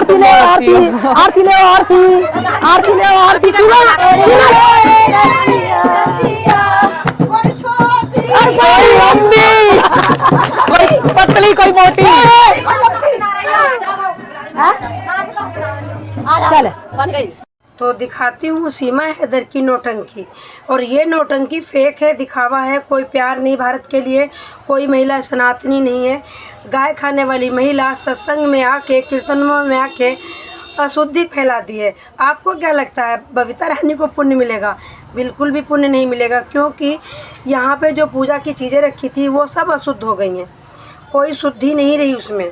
आरती ले आरती, आरती ले आरती, आरती ले आरती, कोई लंबी, कोई पतली, कोई मोटी। चल तो दिखाती हूँ सीमा हैदर की नौटंकी। और ये नौटंकी फेक है, दिखावा है, कोई प्यार नहीं भारत के लिए। कोई महिला सनातनी नहीं है। गाय खाने वाली महिला सत्संग में आके, कीर्तनों में आके अशुद्धि फैला दी है। आपको क्या लगता है बबीता रानी को पुण्य मिलेगा? बिल्कुल भी पुण्य नहीं मिलेगा, क्योंकि यहाँ पे जो पूजा की चीज़ें रखी थी वो सब अशुद्ध हो गई हैं। कोई शुद्धि नहीं रही उसमें,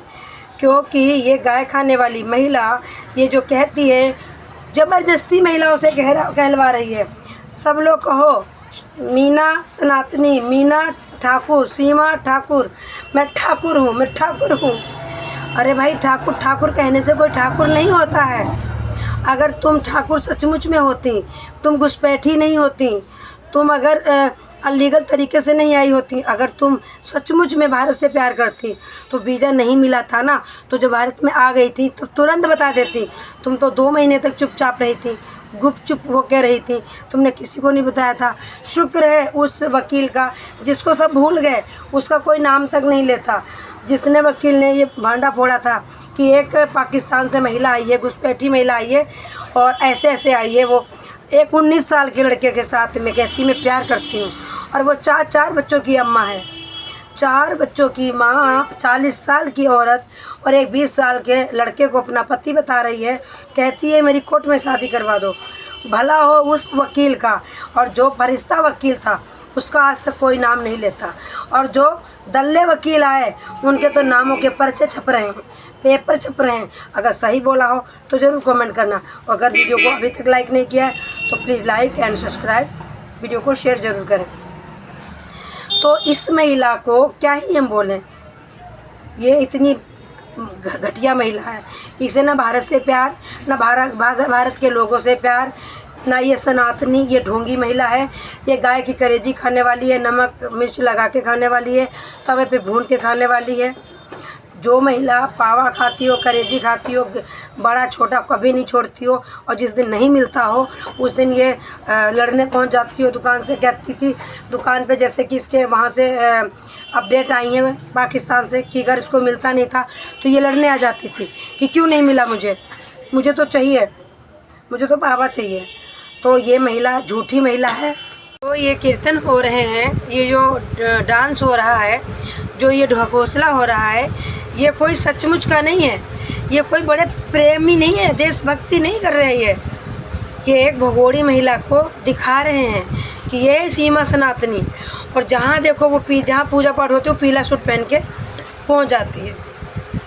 क्योंकि ये गाय खाने वाली महिला ये जो कहती है, ज़बरदस्ती महिलाओं से कहलवा रही है। सब लोग कहो मीना सनातनी, मीना ठाकुर, सीमा ठाकुर, मैं ठाकुर हूँ, मैं ठाकुर हूँ। अरे भाई, ठाकुर ठाकुर कहने से कोई ठाकुर नहीं होता है। अगर तुम ठाकुर सचमुच में होती, तुम घुसपैठी नहीं होती, तुम अगर अलीगल तरीके से नहीं आई होती, अगर तुम सचमुच में भारत से प्यार करती तो वीज़ा नहीं मिला था ना। तो जब भारत में आ गई थी तो तुरंत बता देती। तुम तो 2 महीने तक चुपचाप रही थी, गुपचुप होकर रही थी, तुमने किसी को नहीं बताया था। शुक्र है उस वकील का जिसको सब भूल गए, उसका कोई नाम तक नहीं लेता। जिसने वकील ने ये भांडा फोड़ा था कि एक पाकिस्तान से महिला आई है, घुसपैठी महिला आई है और ऐसे ऐसे आई है। वो एक 19 साल के लड़के के साथ में कहती मैं प्यार करती हूँ, और वो 4 बच्चों की अम्मा है। 4 बच्चों की माँ, 40 साल की औरत और एक 20 साल के लड़के को अपना पति बता रही है। कहती है मेरी कोर्ट में शादी करवा दो। भला हो उस वकील का, और जो फरिश्ता वकील था उसका आज तक कोई नाम नहीं लेता। और जो दल्ले वकील आए उनके तो नामों के पर्चे छप रहे हैं, पेपर छप रहे हैं। अगर सही बोला हो तो ज़रूर कमेंट करना। और अगर वीडियो को अभी तक लाइक नहीं किया है तो please like and subscribe, video को शेयर ज़रूर करें। तो इस महिला को क्या ही हम बोलें, ये इतनी घटिया महिला है। इसे ना भारत से प्यार, ना भारत के लोगों से प्यार, ना ये सनातनी, ये ढोंगी महिला है। ये गाय की कलेजी खाने वाली है, नमक मिर्च लगा के खाने वाली है, तवे पे भून के खाने वाली है। जो महिला पावा खाती हो, कलेजी खाती हो, बड़ा छोटा कभी नहीं छोड़ती हो, और जिस दिन नहीं मिलता हो उस दिन ये लड़ने पहुंच जाती हो दुकान से। कहती थी दुकान पे जैसे कि इसके वहाँ से अपडेट आई हैं पाकिस्तान से कि अगर इसको मिलता नहीं था तो ये लड़ने आ जाती थी कि क्यों नहीं मिला मुझे तो चाहिए, मुझे तो पावा चाहिए। तो ये महिला झूठी महिला है। तो ये कीर्तन हो रहे हैं, ये जो डांस हो रहा है, जो ये ढकोसला हो रहा है, ये कोई सचमुच का नहीं है। ये कोई बड़े प्रेमी नहीं है, देशभक्ति नहीं कर रहे हैं। ये एक भगोड़ी महिला को दिखा रहे हैं कि ये सीमा सनातनी, और जहाँ देखो वो जहाँ पूजा पाठ होती है वो पीला सूट पहन के पहुँच जाती है।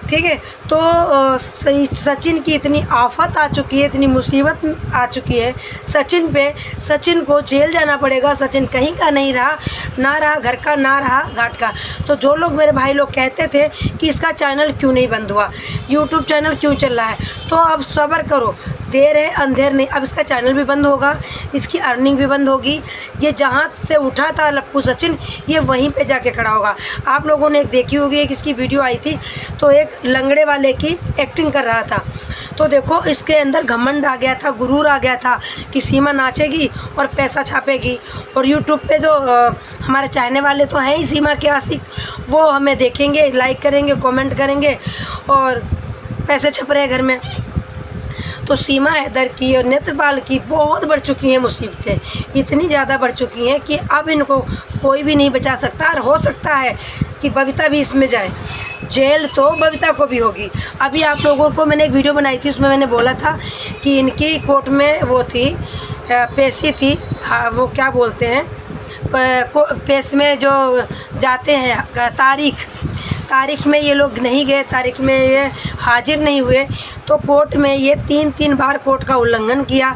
ठीक है, तो सचिन की इतनी आफत आ चुकी है, इतनी मुसीबत आ चुकी है सचिन पे। सचिन को जेल जाना पड़ेगा। सचिन कहीं का नहीं रहा, ना रहा घर का, ना रहा घाट का। तो जो लोग मेरे भाई लोग कहते थे कि इसका चैनल क्यों नहीं बंद हुआ, यूट्यूब चैनल क्यों चल रहा है, तो अब सब्र करो, देर है अंधेर नहीं। अब इसका चैनल भी बंद होगा, इसकी अर्निंग भी बंद होगी। ये जहाँ से उठा था लप्पू सचिन, ये वहीं पे जाके खड़ा होगा। आप लोगों ने एक देखी होगी, एक इसकी वीडियो आई थी, तो एक लंगड़े वाले की एक्टिंग कर रहा था। तो देखो इसके अंदर घमंड आ गया था, गुरूर आ गया था कि सीमा नाचेगी और पैसा छापेगी। और यूट्यूब पे जो हमारे चाहने वाले तो हैं ही सीमा के आशिक, वो हमें देखेंगे, लाइक करेंगे, कमेंट करेंगे और पैसे छप रहे हैं घर में। तो सीमा हैदर की और नेत्रपाल की बहुत बढ़ चुकी हैं मुसीबतें, इतनी ज़्यादा बढ़ चुकी हैं कि अब इनको कोई भी नहीं बचा सकता। और हो सकता है कि बबीता भी इसमें जाए, जेल तो बबीता को भी होगी। अभी आप लोगों को मैंने एक वीडियो बनाई थी, उसमें मैंने बोला था कि इनकी कोर्ट में वो थी, पेशी थी, हाँ वो क्या बोलते हैं, पेश में जो जाते हैं, तारीख में ये लोग नहीं गए, तारीख में ये हाजिर नहीं हुए, तो कोर्ट में ये 3 बार कोर्ट का उल्लंघन किया,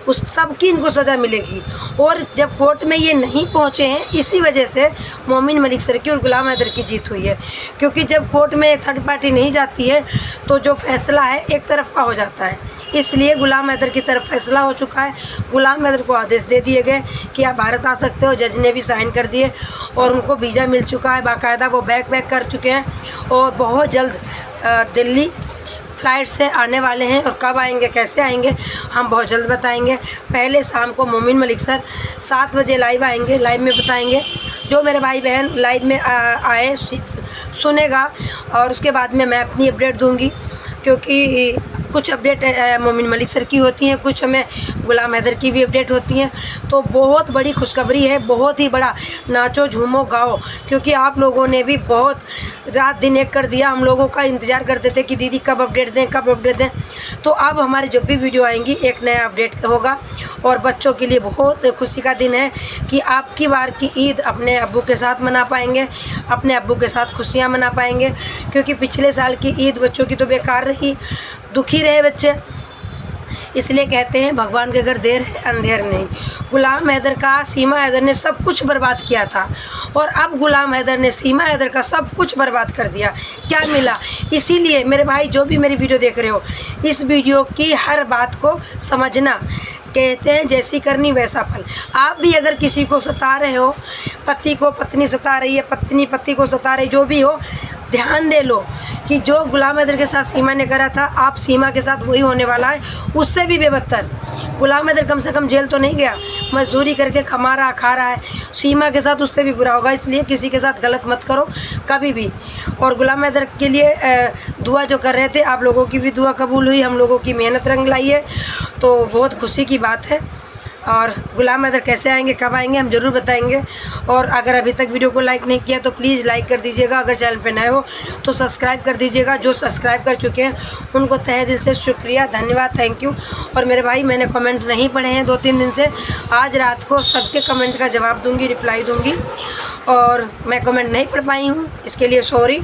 उस सबकी इनको सज़ा मिलेगी। और जब कोर्ट में ये नहीं पहुँचे हैं, इसी वजह से मोमिन मलिक सर की और गुलाम हैदर की जीत हुई है। क्योंकि जब कोर्ट में थर्ड पार्टी नहीं जाती है तो जो फैसला है एक तरफ का हो जाता है, इसलिए गुलाम हैदर की तरफ फैसला हो चुका है। गुलाम हैदर को आदेश दे दिए गए कि आप भारत आ सकते हो, जज ने भी साइन कर दिए और उनको वीज़ा मिल चुका है बाकायदा, वो बैक कर चुके हैं और बहुत जल्द दिल्ली फ़्लाइट से आने वाले हैं और कब आएंगे, कैसे आएंगे, हम बहुत जल्द बताएंगे। पहले शाम को मोमिन मलिक सर 7 बजे लाइव आएंगे, लाइव में बताएंगे। जो मेरे भाई बहन लाइव में आए सुनेगा और उसके बाद में मैं अपनी अपडेट दूंगी, क्योंकि कुछ अपडेट मोमिन मलिक सर की होती हैं, कुछ हमें गुलाम हैदर की भी अपडेट होती हैं। तो बहुत बड़ी खुशखबरी है, बहुत ही बड़ा। नाचो झूमो गाओ, क्योंकि आप लोगों ने भी बहुत रात दिन एक कर दिया। हम लोगों का इंतज़ार करते थे कि दीदी कब अपडेट दें, कब अपडेट दें। तो अब हमारी जब भी वीडियो आएंगी एक नया अपडेट होगा। और बच्चों के लिए बहुत खुशी का दिन है कि आपकी बार की ईद अपने अब्बू के साथ मना पाएंगे, अपने अब्बू के साथ खुशियाँ मना पाएंगे, क्योंकि पिछले साल की ईद बच्चों की तो बेकार रही, दुखी रहे बच्चे। इसलिए कहते हैं भगवान के घर देर है अंधेर नहीं। गुलाम हैदर का सीमा हैदर ने सब कुछ बर्बाद किया था और अब गुलाम हैदर ने सीमा हैदर का सब कुछ बर्बाद कर दिया। क्या मिला? इसीलिए मेरे भाई जो भी मेरी वीडियो देख रहे हो, इस वीडियो की हर बात को समझना। कहते हैं जैसी करनी वैसा फल। आप भी अगर किसी को सता रहे हो, पति को पत्नी सता रही है, पत्नी पति को सता रही, जो भी हो, ध्यान दे लो कि जो गुलाम हैदर के साथ सीमा ने करा था, आप सीमा के साथ वही होने वाला है, उससे भी बेबदतर। गुलाम हैदर कम से कम जेल तो नहीं गया, मजदूरी करके खा रहा है। सीमा के साथ उससे भी बुरा होगा, इसलिए किसी के साथ गलत मत करो कभी भी। और गुलाम हैदर के लिए दुआ जो कर रहे थे, आप लोगों की भी दुआ कबूल हुई, हम लोगों की मेहनत रंग लाई है, तो बहुत खुशी की बात है। और गुलाम हैदर कैसे आएंगे, कब आएंगे, हम ज़रूर बताएंगे। और अगर अभी तक वीडियो को लाइक नहीं किया तो प्लीज़ लाइक कर दीजिएगा। अगर चैनल पे नए हो तो सब्सक्राइब कर दीजिएगा। जो सब्सक्राइब कर चुके हैं उनको तहे दिल से शुक्रिया, धन्यवाद, थैंक यू। और मेरे भाई मैंने कमेंट नहीं पढ़े हैं 2-3 दिन से, आज रात को सबके कमेंट का जवाब दूँगी, रिप्लाई दूँगी। और मैं कमेंट नहीं पढ़ पाई हूँ, इसके लिए सॉरी।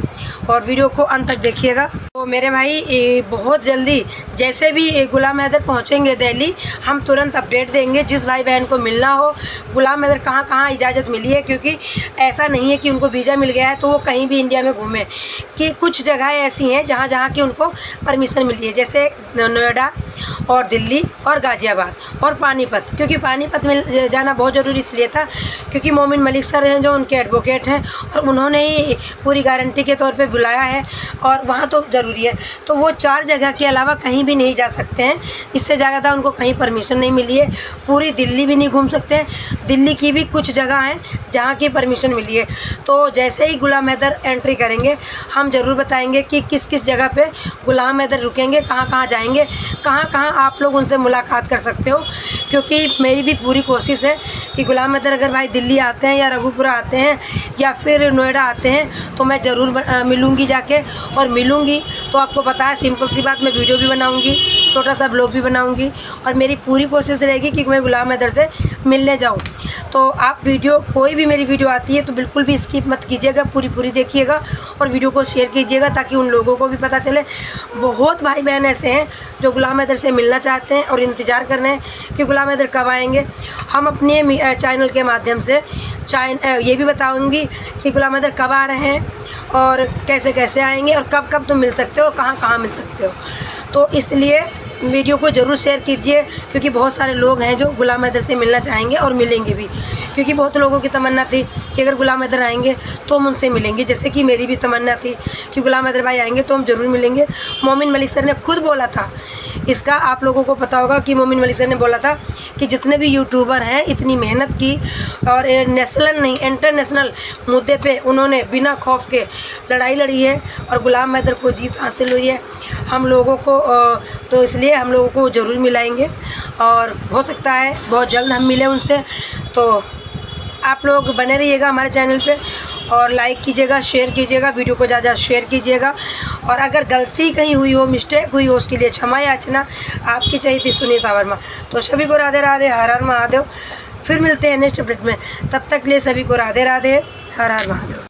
और वीडियो को अंत तक देखिएगा। तो मेरे भाई बहुत जल्दी जैसे भी गुलाम हैदर पहुँचेंगे दिल्ली, हम तुरंत अपडेट देंगे। जिस भाई बहन को मिलना हो, गुलाम हैदर कहाँ कहाँ इजाज़त मिली है, क्योंकि ऐसा नहीं है कि उनको वीज़ा मिल गया है तो वो कहीं भी इंडिया में घूमें, कि कुछ जगह ऐसी हैं जहाँ की उनको परमिशन मिली है, जैसे नोएडा और दिल्ली और गाज़ियाबाद और पानीपत। क्योंकि पानीपत में जाना बहुत ज़रूरी इसलिए था क्योंकि मोमिन मलिक सर हैं जो उनके एडवोकेट हैं और उन्होंने ही पूरी गारंटी के तौर पे बुलाया है, और वहाँ तो ज़रूरी है। तो वो 4 जगह के अलावा कहीं भी नहीं जा सकते हैं, इससे ज़्यादा उनको कहीं परमिशन नहीं मिली है। पूरी दिल्ली भी नहीं घूम सकते हैं, दिल्ली की भी कुछ जगह हैं जहाँ की परमिशन मिली है। तो जैसे ही गुलाम हैदर एंट्री करेंगे, हम ज़रूर बताएंगे कि किस किस जगह पे गुलाम हैदर रुकेंगे, कहाँ कहाँ जाएंगे, कहाँ कहाँ आप लोग उनसे मुलाकात कर सकते हो। क्योंकि मेरी भी पूरी कोशिश है कि गुलाम हैदर अगर भाई दिल्ली आते हैं या रघुपुरा आते हैं या फिर नोएडा आते हैं तो मैं ज़रूर मिलूँगी जाके। और मिलूँगी तो आपको पता है, सिंपल सी बात, मैं वीडियो भी बनाऊँगी, छोटा सा ब्लॉग भी बनाऊँगी, और मेरी पूरी कोशिश रहेगी कि मैं गुलाम हैदर से मिलने जाऊँ। तो आप वीडियो, कोई भी मेरी वीडियो आती है तो बिल्कुल भी स्किप मत कीजिएगा, पूरी देखिएगा और वीडियो को शेयर कीजिएगा ताकि उन लोगों को भी पता चले। बहुत भाई बहन ऐसे हैं जो गुलाम हैदर से मिलना चाहते हैं और इंतज़ार कर रहे हैं कि गुलाम हैदर कब आएंगे। हम अपने चैनल के माध्यम से ये भी बताऊंगी कि गुलाम हैदर कब आ रहे हैं और कैसे कैसे आएंगे और कब कब तुम मिल सकते हो, कहाँ कहाँ मिल सकते हो। तो इसलिए वीडियो को ज़रूर शेयर कीजिए, क्योंकि बहुत सारे लोग हैं जो गुलाम हैदर से मिलना चाहेंगे और मिलेंगे भी। क्योंकि बहुत लोगों की तमन्ना थी कि अगर गुलाम हैदर आएंगे तो हम उनसे मिलेंगे, जैसे कि मेरी भी तमन्ना थी कि गुलाम हैदर भाई आएंगे तो हम ज़रूर मिलेंगे। मोमिन मलिक सर ने खुद बोला था, इसका आप लोगों को पता होगा कि मोमिन मलिक सर ने बोला था कि जितने भी यूट्यूबर हैं इतनी मेहनत की और नेशनल नहीं इंटरनेशनल मुद्दे पे उन्होंने बिना खौफ के लड़ाई लड़ी है और गुलाम हैदर को जीत हासिल हुई है। हम लोगों को तो इसलिए हम लोगों को ज़रूर मिलाएंगे और हो सकता है बहुत जल्द हम मिलें उनसे। तो आप लोग बने रहिएगा हमारे चैनल पे और लाइक कीजिएगा, शेयर कीजिएगा, वीडियो को ज़्यादा शेयर कीजिएगा। और अगर गलती कहीं हुई हो, मिस्टेक हुई हो, उसके लिए क्षमा याचना आपकी चाहिए थी सुनीता वर्मा। तो सभी को राधे राधे, हर हर महादेव। फिर मिलते हैं नेक्स्ट अपडेट में, तब तक के लिए सभी को राधे राधे, हर हर महादेव।